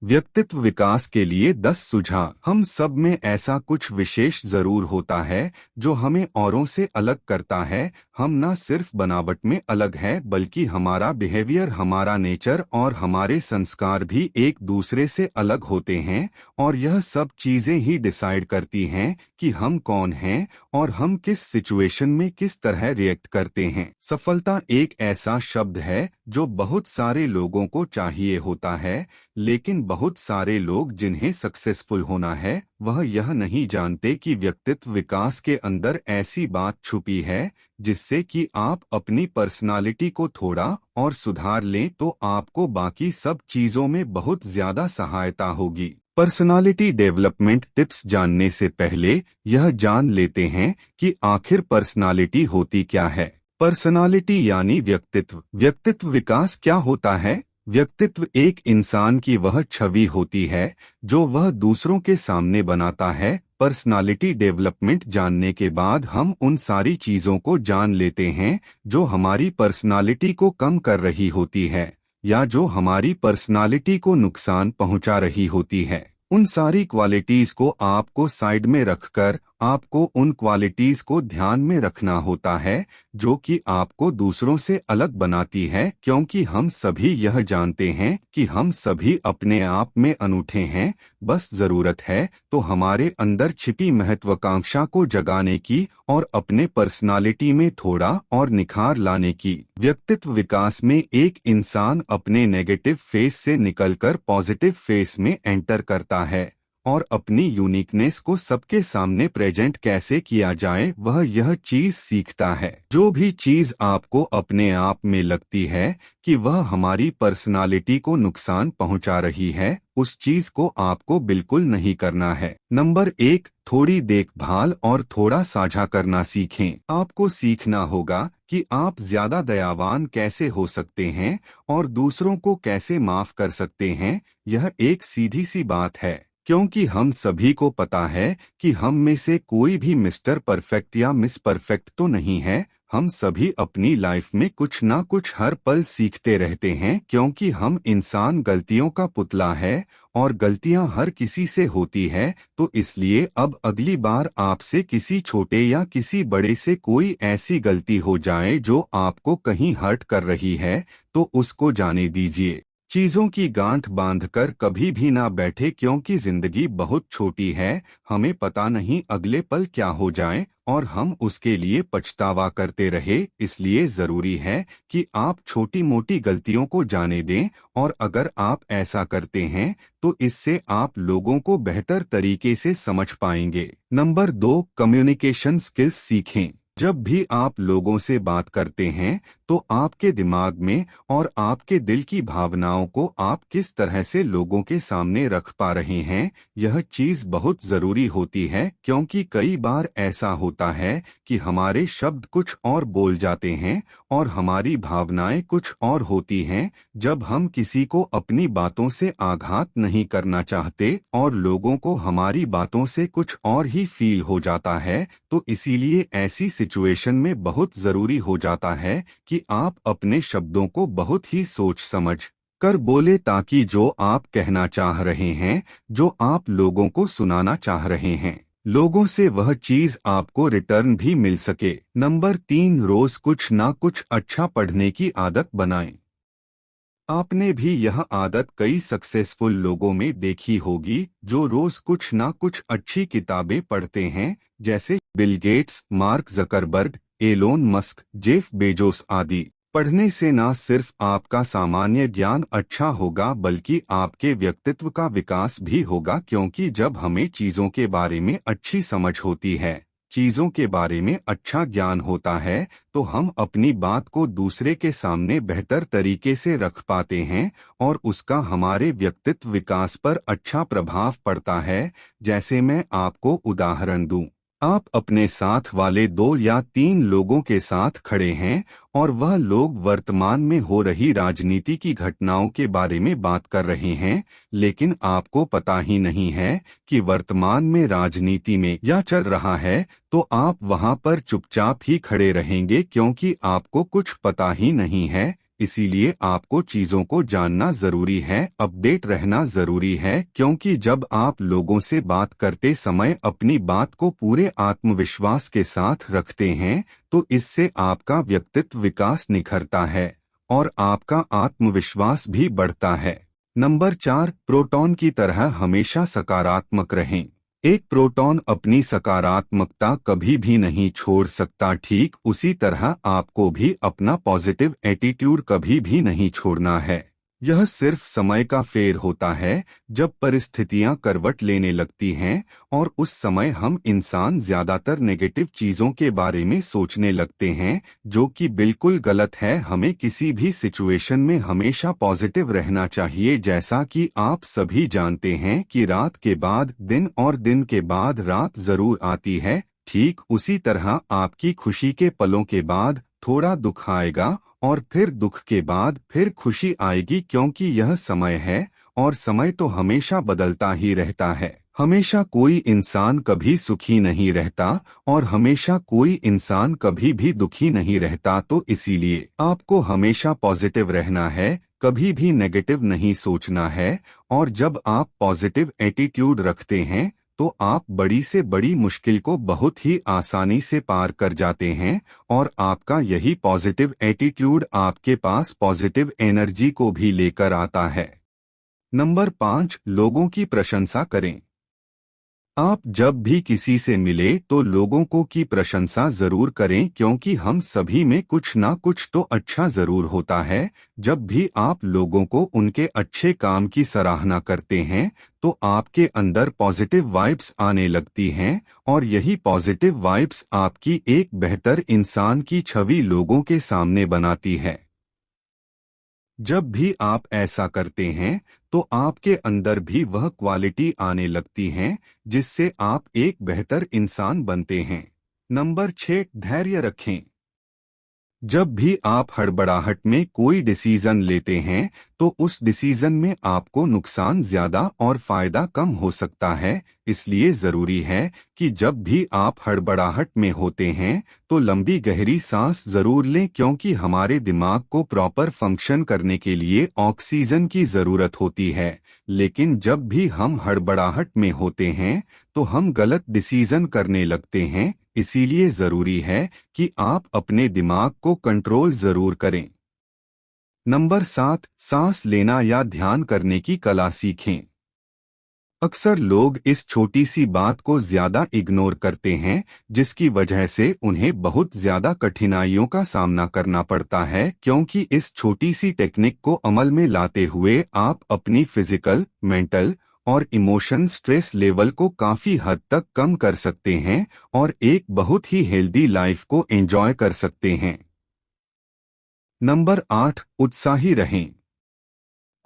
व्यक्तित्व विकास के लिए 10 सुझाव। हम सब में ऐसा कुछ विशेष जरूर होता है जो हमें औरों से अलग करता है। हम न सिर्फ बनावट में अलग है बल्कि हमारा बिहेवियर, हमारा नेचर और हमारे संस्कार भी एक दूसरे से अलग होते हैं, और यह सब चीजें ही डिसाइड करती हैं कि हम कौन हैं और हम किस सिचुएशन में किस तरह रिएक्ट करते हैं। सफलता एक ऐसा शब्द है जो बहुत सारे लोगों को चाहिए होता है, लेकिन बहुत सारे लोग जिन्हें सक्सेसफुल होना है वह यह नहीं जानते कि व्यक्तित्व विकास के अंदर ऐसी बात छुपी है जिससे कि आप अपनी पर्सनालिटी को थोड़ा और सुधार लें तो आपको बाकी सब चीजों में बहुत ज्यादा सहायता होगी। पर्सनालिटी डेवलपमेंट टिप्स जानने से पहले यह जान लेते हैं कि आखिर पर्सनालिटी होती क्या है। पर्सनालिटी यानी व्यक्तित्व। व्यक्तित्व विकास क्या होता है? व्यक्तित्व एक इंसान की वह छवि होती है जो वह दूसरों के सामने बनाता है। पर्सनालिटी डेवलपमेंट जानने के बाद हम उन सारी चीजों को जान लेते हैं जो हमारी पर्सनालिटी को कम कर रही होती है या जो हमारी पर्सनालिटी को नुकसान पहुंचा रही होती है। उन सारी क्वालिटीज को आपको साइड में रखकर आपको उन क्वालिटीज को ध्यान में रखना होता है जो कि आपको दूसरों से अलग बनाती है, क्योंकि हम सभी यह जानते हैं कि हम सभी अपने आप में अनूठे हैं। बस जरूरत है तो हमारे अंदर छिपी महत्वाकांक्षा को जगाने की और अपने पर्सनालिटी में थोड़ा और निखार लाने की। व्यक्तित्व विकास में एक इंसान अपने नेगेटिव फेस से निकलकर पॉजिटिव फेस में एंटर करता है और अपनी यूनिकनेस को सबके सामने प्रेजेंट कैसे किया जाए वह यह चीज सीखता है। जो भी चीज आपको अपने आप में लगती है कि वह हमारी पर्सनालिटी को नुकसान पहुंचा रही है, उस चीज को आपको बिल्कुल नहीं करना है। नंबर 1, थोड़ी देखभाल और थोड़ा साझा करना सीखें। आपको सीखना होगा कि आप ज्यादा दयावान कैसे हो सकते हैं और दूसरों को कैसे माफ कर सकते हैं। यह एक सीधी सी बात है, क्योंकि हम सभी को पता है कि हम में से कोई भी मिस्टर परफेक्ट या मिस परफेक्ट तो नहीं है। हम सभी अपनी लाइफ में कुछ ना कुछ हर पल सीखते रहते हैं, क्योंकि हम इंसान गलतियों का पुतला है और गलतियां हर किसी से होती है। तो इसलिए अब अगली बार आपसे किसी छोटे या किसी बड़े से कोई ऐसी गलती हो जाए जो आपको कहीं हर्ट कर रही है तो उसको जाने दीजिए। चीजों की गांठ बांधकर कभी भी ना बैठे, क्योंकि जिंदगी बहुत छोटी है। हमें पता नहीं अगले पल क्या हो जाए और हम उसके लिए पछतावा करते रहे। इसलिए जरूरी है कि आप छोटी मोटी गलतियों को जाने दें, और अगर आप ऐसा करते हैं तो इससे आप लोगों को बेहतर तरीके से समझ पाएंगे। नंबर 2, कम्युनिकेशन स्किल्स सीखें। जब भी आप लोगों से बात करते हैं तो आपके दिमाग में और आपके दिल की भावनाओं को आप किस तरह से लोगों के सामने रख पा रहे हैं, यह चीज बहुत जरूरी होती है। क्योंकि कई बार ऐसा होता है कि हमारे शब्द कुछ और बोल जाते हैं और हमारी भावनाएं कुछ और होती हैं। जब हम किसी को अपनी बातों से आघात नहीं करना चाहते और लोगों को हमारी बातों से कुछ और ही फील हो जाता है, तो इसीलिए ऐसी सिचुएशन में बहुत जरूरी हो जाता है कि आप अपने शब्दों को बहुत ही सोच समझ कर बोले, ताकि जो आप कहना चाह रहे हैं, जो आप लोगों को सुनाना चाह रहे हैं, लोगों से वह चीज आपको रिटर्न भी मिल सके। नंबर 3, रोज कुछ ना कुछ अच्छा पढ़ने की आदत बनाएं। आपने भी यह आदत कई सक्सेसफुल लोगों में देखी होगी जो रोज कुछ ना कुछ अच्छी किताबें पढ़ते हैं, जैसे Bill Gates, Mark Zuckerberg, Elon Musk, Jeff Bezos आदि। पढ़ने से न सिर्फ आपका सामान्य ज्ञान अच्छा होगा बल्कि आपके व्यक्तित्व का विकास भी होगा, क्योंकि जब हमें चीजों के बारे में अच्छी समझ होती है, चीजों के बारे में अच्छा ज्ञान होता है, तो हम अपनी बात को दूसरे के सामने बेहतर तरीके से रख पाते हैं और उसका हमारे व्यक्तित्व विकास पर अच्छा प्रभाव पड़ता है। जैसे मैं आपको उदाहरण दूं, आप अपने साथ वाले 2 या 3 लोगों के साथ खड़े हैं और वह लोग वर्तमान में हो रही राजनीति की घटनाओं के बारे में बात कर रहे हैं, लेकिन आपको पता ही नहीं है कि वर्तमान में राजनीति में क्या चल रहा है, तो आप वहां पर चुपचाप ही खड़े रहेंगे, क्योंकि आपको कुछ पता ही नहीं है। इसीलिए आपको चीजों को जानना जरूरी है, अपडेट रहना जरूरी है, क्योंकि जब आप लोगों से बात करते समय अपनी बात को पूरे आत्मविश्वास के साथ रखते हैं तो इससे आपका व्यक्तित्व विकास निखरता है और आपका आत्मविश्वास भी बढ़ता है। नंबर 4, प्रोटॉन की तरह हमेशा सकारात्मक रहें। एक प्रोटॉन अपनी सकारात्मकता कभी भी नहीं छोड़ सकता, ठीक उसी तरह आपको भी अपना पॉजिटिव एटीट्यूड कभी भी नहीं छोड़ना है। यह सिर्फ समय का फेर होता है जब परिस्थितियां करवट लेने लगती हैं और उस समय हम इंसान ज्यादातर नेगेटिव चीजों के बारे में सोचने लगते हैं, जो कि बिल्कुल गलत है। हमें किसी भी सिचुएशन में हमेशा पॉजिटिव रहना चाहिए। जैसा कि आप सभी जानते हैं कि रात के बाद दिन और दिन के बाद रात जरूर आती है, ठीक उसी तरह आपकी खुशी के पलों के बाद थोड़ा दुख आएगा और फिर दुख के बाद फिर खुशी आएगी, क्योंकि यह समय है और समय तो हमेशा बदलता ही रहता है। हमेशा कोई इंसान कभी सुखी नहीं रहता और हमेशा कोई इंसान कभी भी दुखी नहीं रहता, तो इसीलिए आपको हमेशा पॉजिटिव रहना है, कभी भी नेगेटिव नहीं सोचना है। और जब आप पॉजिटिव एटीट्यूड रखते हैं तो आप बड़ी से बड़ी मुश्किल को बहुत ही आसानी से पार कर जाते हैं और आपका यही पॉजिटिव एटीट्यूड आपके पास पॉजिटिव एनर्जी को भी लेकर आता है। नंबर 5, लोगों की प्रशंसा करें। आप जब भी किसी से मिले तो लोगों को की प्रशंसा जरूर करें, क्योंकि हम सभी में कुछ ना कुछ तो अच्छा जरूर होता है। जब भी आप लोगों को उनके अच्छे काम की सराहना करते हैं तो आपके अंदर पॉजिटिव वाइब्स आने लगती हैं और यही पॉजिटिव वाइब्स आपकी एक बेहतर इंसान की छवि लोगों के सामने बनाती है। जब भी आप ऐसा करते हैं तो आपके अंदर भी वह क्वालिटी आने लगती हैं जिससे आप एक बेहतर इंसान बनते हैं। नंबर 6, धैर्य रखें। जब भी आप हड़बड़ाहट में कोई डिसीजन लेते हैं तो उस डिसीजन में आपको नुकसान ज्यादा और फायदा कम हो सकता है। इसलिए जरूरी है कि जब भी आप हड़बड़ाहट में होते हैं तो लंबी गहरी सांस जरूर लें, क्योंकि हमारे दिमाग को प्रॉपर फंक्शन करने के लिए ऑक्सीजन की जरूरत होती है। लेकिन जब भी हम हड़बड़ाहट में होते हैं तो हम गलत डिसीजन करने लगते हैं। इसीलिए जरूरी है कि आप अपने दिमाग को कंट्रोल जरूर करें। नंबर 7, सांस लेना या ध्यान करने की कला सीखें। अक्सर लोग इस छोटी सी बात को ज्यादा इग्नोर करते हैं, जिसकी वजह से उन्हें बहुत ज्यादा कठिनाइयों का सामना करना पड़ता है, क्योंकि इस छोटी सी टेक्निक को अमल में लाते हुए आप अपनी फिजिकल, मेंटल और इमोशन स्ट्रेस लेवल को काफी हद तक कम कर सकते हैं और एक बहुत ही हेल्दी लाइफ को एंजॉय कर सकते हैं। नंबर 8, उत्साही रहें।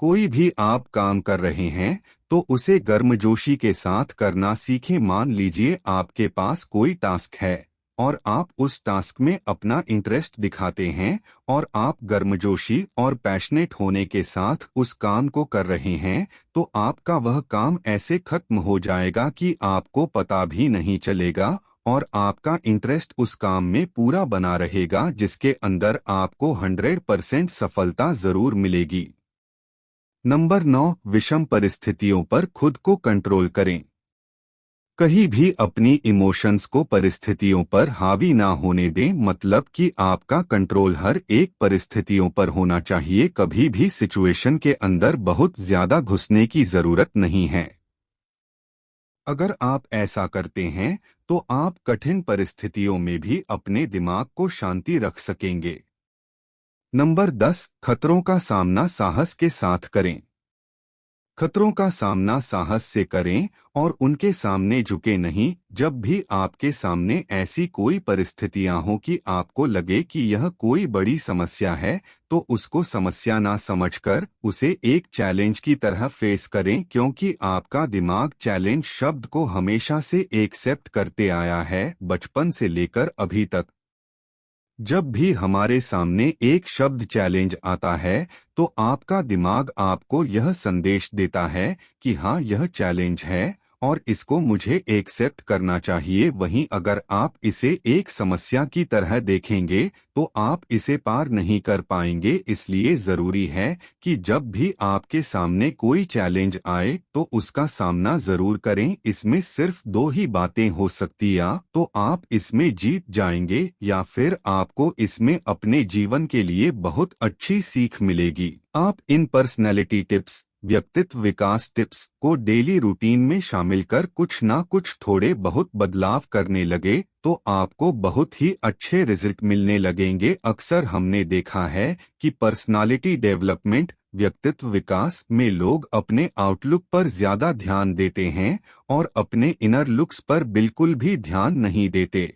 कोई भी आप काम कर रहे हैं तो उसे गर्मजोशी के साथ करना सीखें। मान लीजिए आपके पास कोई टास्क है और आप उस टास्क में अपना इंटरेस्ट दिखाते हैं और आप गर्मजोशी और पैशनेट होने के साथ उस काम को कर रहे हैं, तो आपका वह काम ऐसे खत्म हो जाएगा कि आपको पता भी नहीं चलेगा और आपका इंटरेस्ट उस काम में पूरा बना रहेगा, जिसके अंदर आपको 100% सफलता जरूर मिलेगी। नंबर 9, विषम परिस्थितियों पर खुद को कंट्रोल करें। कहीं भी अपनी इमोशंस को परिस्थितियों पर हावी ना होने दें, मतलब कि आपका कंट्रोल हर एक परिस्थितियों पर होना चाहिए। कभी भी सिचुएशन के अंदर बहुत ज्यादा घुसने की जरूरत नहीं है। अगर आप ऐसा करते हैं तो आप कठिन परिस्थितियों में भी अपने दिमाग को शांति रख सकेंगे। नंबर 10, खतरों का सामना साहस के साथ करें। खतरों का सामना साहस से करें और उनके सामने झुके नहीं। जब भी आपके सामने ऐसी कोई परिस्थितियां हो कि आपको लगे कि यह कोई बड़ी समस्या है, तो उसको समस्या ना समझकर उसे एक चैलेंज की तरह फेस करें, क्योंकि आपका दिमाग चैलेंज शब्द को हमेशा से एक्सेप्ट करते आया है, बचपन से लेकर अभी तक। जब भी हमारे सामने एक शब्द चैलेंज आता है तो आपका दिमाग आपको यह संदेश देता है कि हाँ, यह चैलेंज है और इसको मुझे एक्सेप्ट करना चाहिए। वहीं अगर आप इसे एक समस्या की तरह देखेंगे तो आप इसे पार नहीं कर पाएंगे। इसलिए जरूरी है कि जब भी आपके सामने कोई चैलेंज आए तो उसका सामना जरूर करें। इसमें सिर्फ दो ही बातें हो सकती या तो आप इसमें जीत जाएंगे या फिर आपको इसमें अपने जीवन के लिए बहुत अच्छी सीख मिलेगी। आप इन पर्सनैलिटी टिप्स, व्यक्तित्व विकास टिप्स को डेली रूटीन में शामिल कर कुछ ना कुछ थोड़े बहुत बदलाव करने लगे तो आपको बहुत ही अच्छे रिजल्ट मिलने लगेंगे। अक्सर हमने देखा है कि पर्सनालिटी डेवलपमेंट, व्यक्तित्व विकास में लोग अपने आउटलुक पर ज्यादा ध्यान देते हैं और अपने इनर लुक्स पर बिल्कुल भी ध्यान नहीं देते।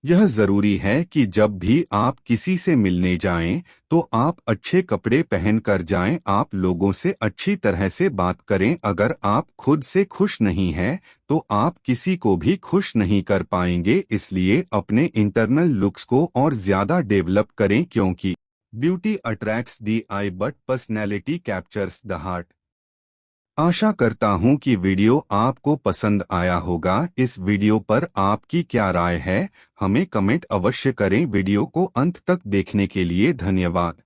यह जरूरी है कि जब भी आप किसी से मिलने जाएं तो आप अच्छे कपड़े पहन कर जाएं। आप लोगों से अच्छी तरह से बात करें। अगर आप खुद से खुश नहीं हैं तो आप किसी को भी खुश नहीं कर पाएंगे। इसलिए अपने इंटरनल लुक्स को और ज्यादा डेवलप करें, क्योंकि beauty attracts the eye but personality captures the heart. आशा करता हूं कि वीडियो आपको पसंद आया होगा। इस वीडियो पर आपकी क्या राय है, हमें कमेंट अवश्य करें। वीडियो को अंत तक देखने के लिए धन्यवाद।